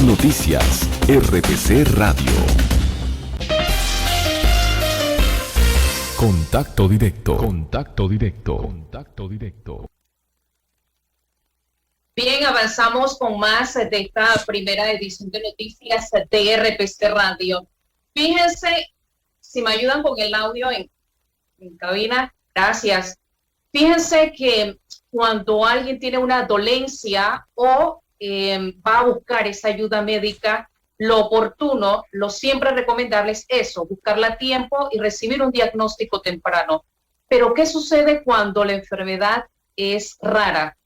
Noticias RPC Radio. Contacto directo. Contacto directo. Contacto directo. Bien, avanzamos con más de esta primera edición de noticias de RPC Radio. Fíjense, si me ayudan con el audio en cabina, gracias. Fíjense que cuando alguien tiene una dolencia o va a buscar esa ayuda médica, lo oportuno, lo siempre recomendable es eso, buscarla a tiempo y recibir un diagnóstico temprano. Pero ¿qué sucede cuando la enfermedad es rara?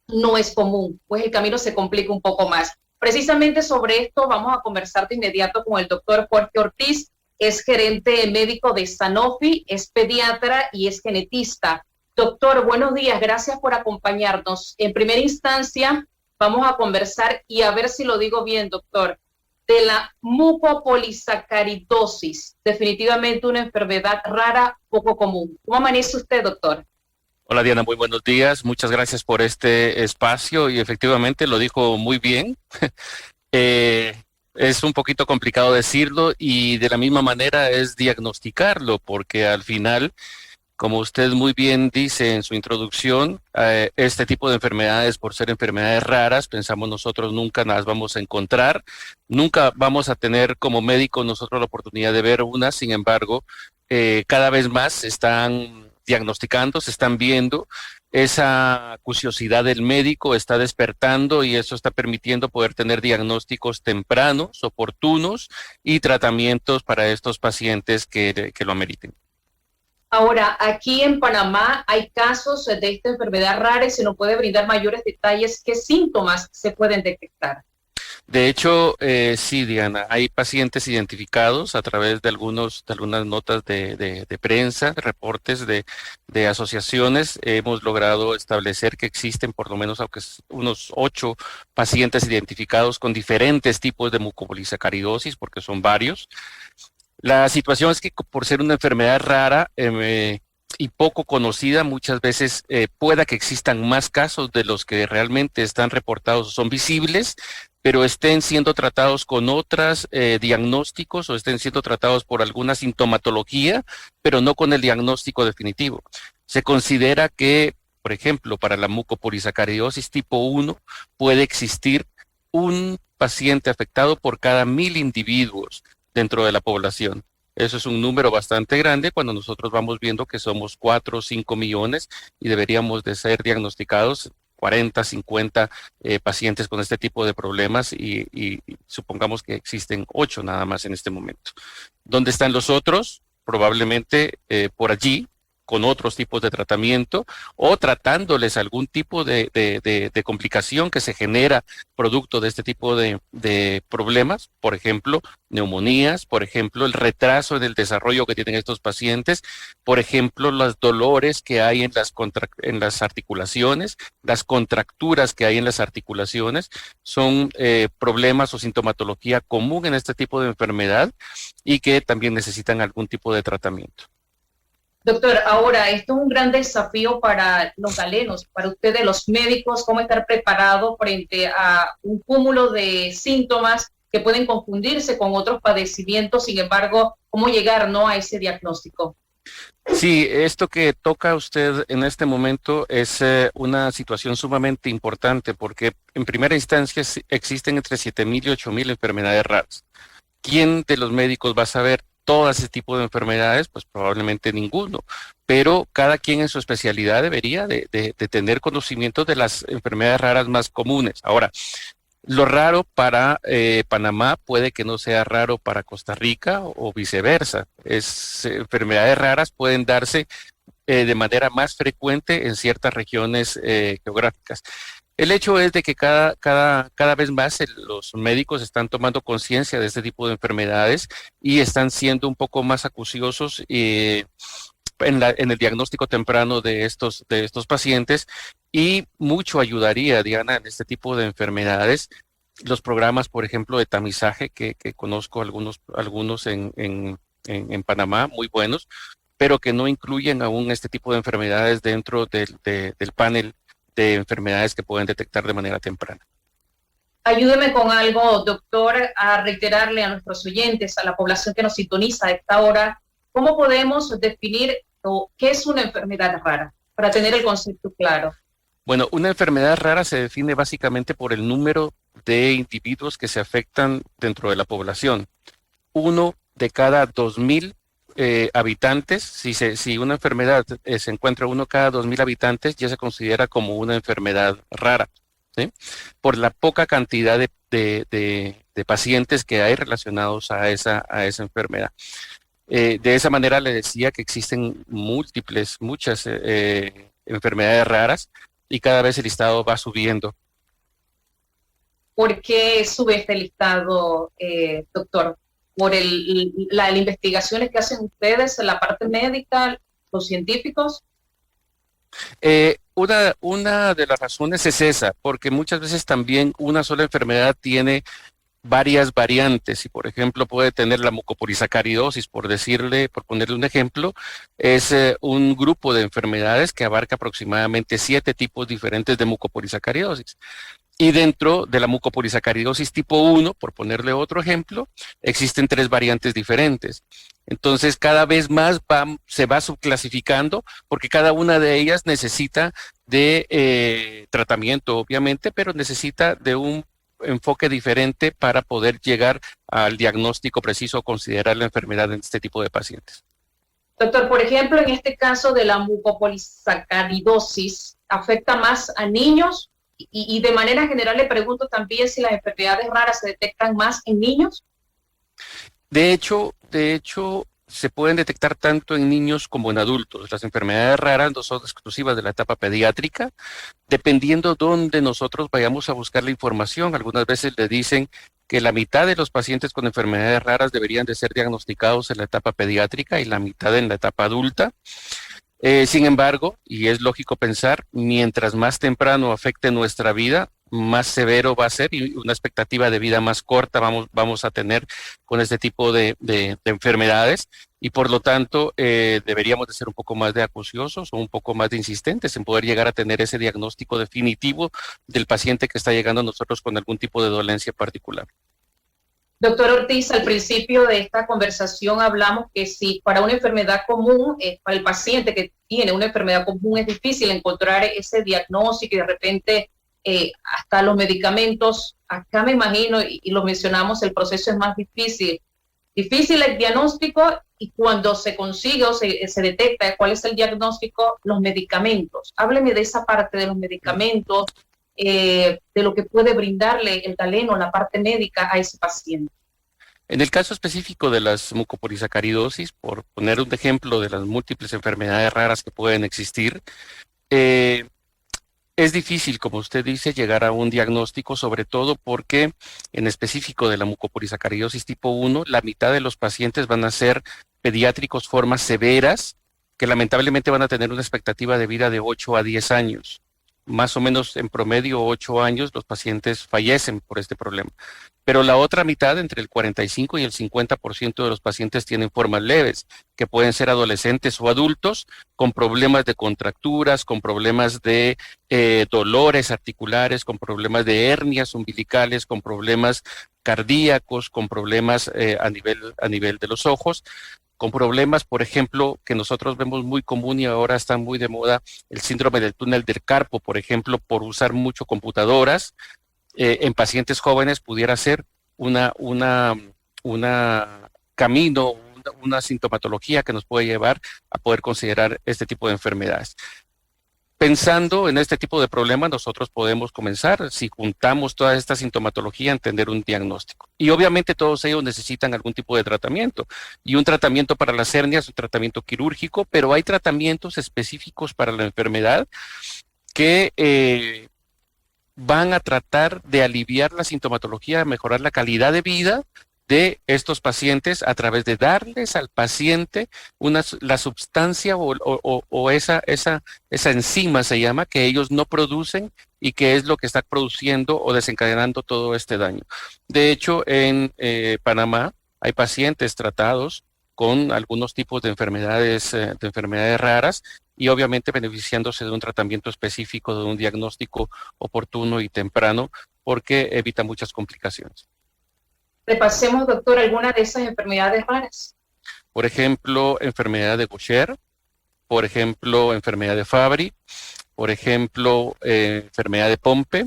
No es común, pues el camino se complica un poco más. Precisamente sobre esto vamos a conversar de inmediato con el doctor Jorge Ortiz, es gerente médico de Sanofi, es pediatra y es genetista. Doctor, buenos días, gracias por acompañarnos. En primera instancia, vamos a conversar y a ver si lo digo bien, doctor, de la mucopolisacaridosis, definitivamente una enfermedad rara, poco común. ¿Cómo amanece usted, doctor? Hola Diana, muy buenos días. Muchas gracias por este espacio y efectivamente lo dijo muy bien. Es un poquito complicado decirlo y de la misma manera es diagnosticarlo porque al final, como usted muy bien dice en su introducción, este tipo de enfermedades, por ser enfermedades raras, pensamos nosotros nunca las vamos a encontrar, nunca vamos a tener como médicos nosotros la oportunidad de ver una, sin embargo, cada vez más se están diagnosticando, se están viendo, esa curiosidad del médico está despertando y eso está permitiendo poder tener diagnósticos tempranos, oportunos y tratamientos para estos pacientes que lo ameriten. Ahora, aquí en Panamá hay casos de esta enfermedad rara y se nos puede brindar mayores detalles. ¿Qué síntomas se pueden detectar? De hecho, sí, Diana, hay pacientes identificados a través de algunas notas de prensa, reportes de asociaciones. Hemos logrado establecer que existen por lo menos unos 8 pacientes identificados con diferentes tipos de mucopolisacaridosis, porque son varios. La situación es que por ser una enfermedad rara y poco conocida, muchas veces pueda que existan más casos de los que realmente están reportados o son visibles, pero estén siendo tratados con otros diagnósticos o estén siendo tratados por alguna sintomatología, pero no con el diagnóstico definitivo. Se considera que, por ejemplo, para la mucopolisacaridosis tipo 1 puede existir un paciente afectado por cada 1,000 individuos dentro de la población. Eso es un número bastante grande cuando nosotros vamos viendo que somos 4 o 5 millones y deberíamos de ser diagnosticados 40, 50 pacientes con este tipo de problemas y supongamos que existen 8 nada más en este momento. ¿Dónde están los otros? Probablemente por allí, con otros tipos de tratamiento o tratándoles algún tipo de complicación que se genera producto de este tipo de problemas, por ejemplo, neumonías, por ejemplo, el retraso en el desarrollo que tienen estos pacientes, por ejemplo, los dolores que hay en las articulaciones, las contracturas que hay en las articulaciones, son problemas o sintomatología común en este tipo de enfermedad y que también necesitan algún tipo de tratamiento. Doctor, ahora, esto es un gran desafío para los galenos, para ustedes, los médicos, cómo estar preparados frente a un cúmulo de síntomas que pueden confundirse con otros padecimientos, sin embargo, cómo llegar, ¿no?, a ese diagnóstico. Sí, esto que toca usted en este momento es una situación sumamente importante porque en primera instancia existen entre 7,000 y 8,000 enfermedades raras. ¿Quién de los médicos va a saber todo ese tipo de enfermedades? Pues probablemente ninguno, pero cada quien en su especialidad debería de tener conocimiento de las enfermedades raras más comunes. Ahora, lo raro para Panamá puede que no sea raro para Costa Rica o viceversa. Enfermedades raras pueden darse de manera más frecuente en ciertas regiones geográficas. El hecho es de que cada vez más los médicos están tomando conciencia de este tipo de enfermedades y están siendo un poco más acuciosos en el diagnóstico temprano de estos pacientes y mucho ayudaría, Diana, en este tipo de enfermedades. Los programas, por ejemplo, de tamizaje que conozco algunos en Panamá, muy buenos, pero que no incluyen aún este tipo de enfermedades dentro del panel de enfermedades que pueden detectar de manera temprana. Ayúdeme con algo, doctor, a reiterarle a nuestros oyentes, a la población que nos sintoniza a esta hora, ¿cómo podemos definir qué es una enfermedad rara? Para tener el concepto claro. Bueno, una enfermedad rara se define básicamente por el número de individuos que se afectan dentro de la población. Uno de cada 2.000 habitantes, si una enfermedad se encuentra uno cada 2.000 habitantes, ya se considera como una enfermedad rara, ¿sí? Por la poca cantidad de pacientes que hay relacionados a esa enfermedad. De esa manera le decía que existen muchas enfermedades raras y cada vez el listado va subiendo. ¿Por qué sube este listado, doctor? ¿Por las investigaciones que hacen ustedes en la parte médica, los científicos? Una de las razones es esa, porque muchas veces también una sola enfermedad tiene varias variantes y, por ejemplo, puede tener la mucopolisacaridosis, por ponerle un ejemplo, es un grupo de enfermedades que abarca aproximadamente 7 tipos diferentes de mucopolisacaridosis. Y dentro de la mucopolisacaridosis tipo 1, por ponerle otro ejemplo, existen 3 variantes diferentes. Entonces, cada vez más se va subclasificando porque cada una de ellas necesita de tratamiento, obviamente, pero necesita de un enfoque diferente para poder llegar al diagnóstico preciso o considerar la enfermedad en este tipo de pacientes. Doctor, por ejemplo, en este caso de la mucopolisacaridosis, ¿afecta más a niños? Y de manera general le pregunto también si las enfermedades raras se detectan más en niños. De hecho, se pueden detectar tanto en niños como en adultos. Las enfermedades raras no son exclusivas de la etapa pediátrica. Dependiendo dónde nosotros vayamos a buscar la información, algunas veces le dicen que la mitad de los pacientes con enfermedades raras deberían de ser diagnosticados en la etapa pediátrica y la mitad en la etapa adulta. Sin embargo, y es lógico pensar, mientras más temprano afecte nuestra vida, más severo va a ser y una expectativa de vida más corta vamos a tener con este tipo de enfermedades y por lo tanto deberíamos de ser un poco más de acuciosos o un poco más de insistentes en poder llegar a tener ese diagnóstico definitivo del paciente que está llegando a nosotros con algún tipo de dolencia particular. Doctor Ortiz, al principio de esta conversación hablamos que si para una enfermedad común, para el paciente que tiene una enfermedad común es difícil encontrar ese diagnóstico y de repente hasta los medicamentos, acá me imagino, y lo mencionamos, el proceso es más difícil. Difícil el diagnóstico y cuando se consigue o se detecta cuál es el diagnóstico, los medicamentos. Hábleme de esa parte de los medicamentos, de lo que puede brindarle el galeno, la parte médica a ese paciente. En el caso específico de las mucopolisacaridosis, por poner un ejemplo de las múltiples enfermedades raras que pueden existir, es difícil, como usted dice, llegar a un diagnóstico, sobre todo porque en específico de la mucopolisacaridosis tipo 1, la mitad de los pacientes van a ser pediátricos formas severas que lamentablemente van a tener una expectativa de vida de 8 a 10 años. Más o menos en promedio 8 años los pacientes fallecen por este problema. Pero la otra mitad, entre el 45 y el 50% de los pacientes tienen formas leves, que pueden ser adolescentes o adultos, con problemas de contracturas, con problemas de dolores articulares, con problemas de hernias umbilicales, con problemas cardíacos, con problemas a nivel de los ojos, con problemas, por ejemplo, que nosotros vemos muy común y ahora está muy de moda, el síndrome del túnel del carpo, por ejemplo, por usar mucho computadoras. En pacientes jóvenes pudiera ser una sintomatología que nos puede llevar a poder considerar este tipo de enfermedades. Pensando en este tipo de problemas, nosotros podemos comenzar, si juntamos toda esta sintomatología, a entender un diagnóstico. Y obviamente todos ellos necesitan algún tipo de tratamiento. Y un tratamiento para las hernias, un tratamiento quirúrgico, pero hay tratamientos específicos para la enfermedad que van a tratar de aliviar la sintomatología, mejorar la calidad de vida de estos pacientes a través de darles al paciente la sustancia o esa enzima se llama, que ellos no producen y que es lo que está produciendo o desencadenando todo este daño. De hecho, en Panamá hay pacientes tratados con algunos tipos de enfermedades raras y obviamente beneficiándose de un tratamiento específico, de un diagnóstico oportuno y temprano, porque evita muchas complicaciones. Repasemos, doctor, algunas de esas enfermedades raras. Por ejemplo, enfermedad de Gaucher, por ejemplo, enfermedad de Fabry, por ejemplo, enfermedad de Pompe,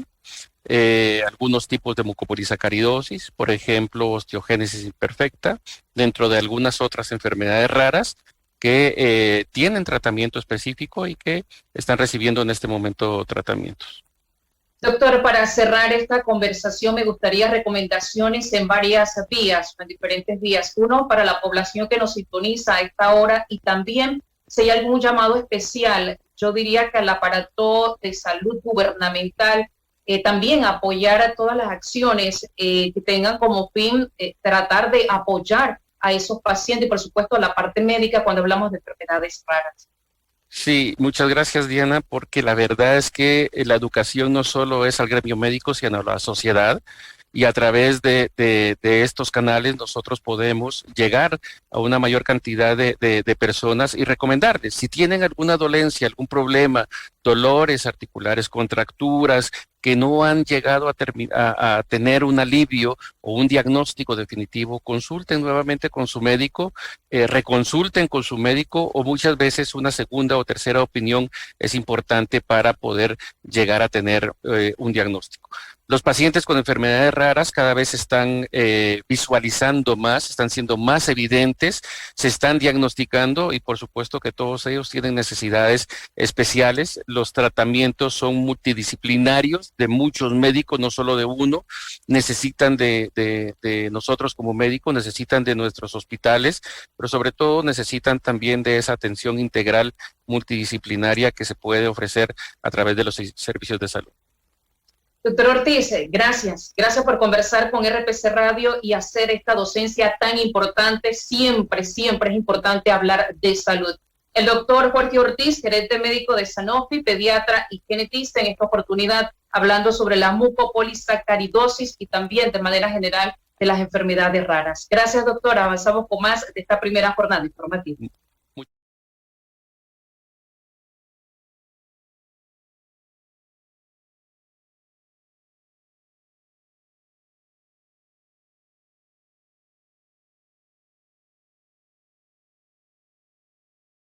algunos tipos de mucopolisacaridosis, por ejemplo, osteogénesis imperfecta, dentro de algunas otras enfermedades raras que tienen tratamiento específico y que están recibiendo en este momento tratamientos. Doctor, para cerrar esta conversación me gustaría recomendaciones en varias vías, en diferentes vías. Uno, para la población que nos sintoniza a esta hora, y también si hay algún llamado especial, yo diría que al aparato de salud gubernamental, también apoyar a todas las acciones que tengan como fin tratar de apoyar a esos pacientes y por supuesto a la parte médica cuando hablamos de enfermedades raras. Sí, muchas gracias, Diana, porque la verdad es que la educación no solo es al gremio médico, sino a la sociedad, y a través de estos canales nosotros podemos llegar a una mayor cantidad de personas y recomendarles, si tienen alguna dolencia, algún problema, dolores articulares, contracturas, que no han llegado a tener un alivio o un diagnóstico definitivo, consulten nuevamente con su médico, reconsulten con su médico, o muchas veces una segunda o tercera opinión es importante para poder llegar a tener un diagnóstico. Los pacientes con enfermedades raras cada vez están visualizando más, están siendo más evidentes, se están diagnosticando, y por supuesto que todos ellos tienen necesidades especiales. Los tratamientos son multidisciplinarios, de muchos médicos, no solo de uno. Necesitan de nosotros como médicos, necesitan de nuestros hospitales, pero sobre todo necesitan también de esa atención integral multidisciplinaria que se puede ofrecer a través de los servicios de salud. Doctor Ortiz, gracias. Gracias por conversar con RPC Radio y hacer esta docencia tan importante. Siempre, siempre es importante hablar de salud. El doctor Jorge Ortiz, gerente médico de Sanofi, pediatra y genetista, en esta oportunidad hablando sobre la mucopolisacaridosis y también de manera general de las enfermedades raras. Gracias, doctor. Avanzamos con más de esta primera jornada informativa.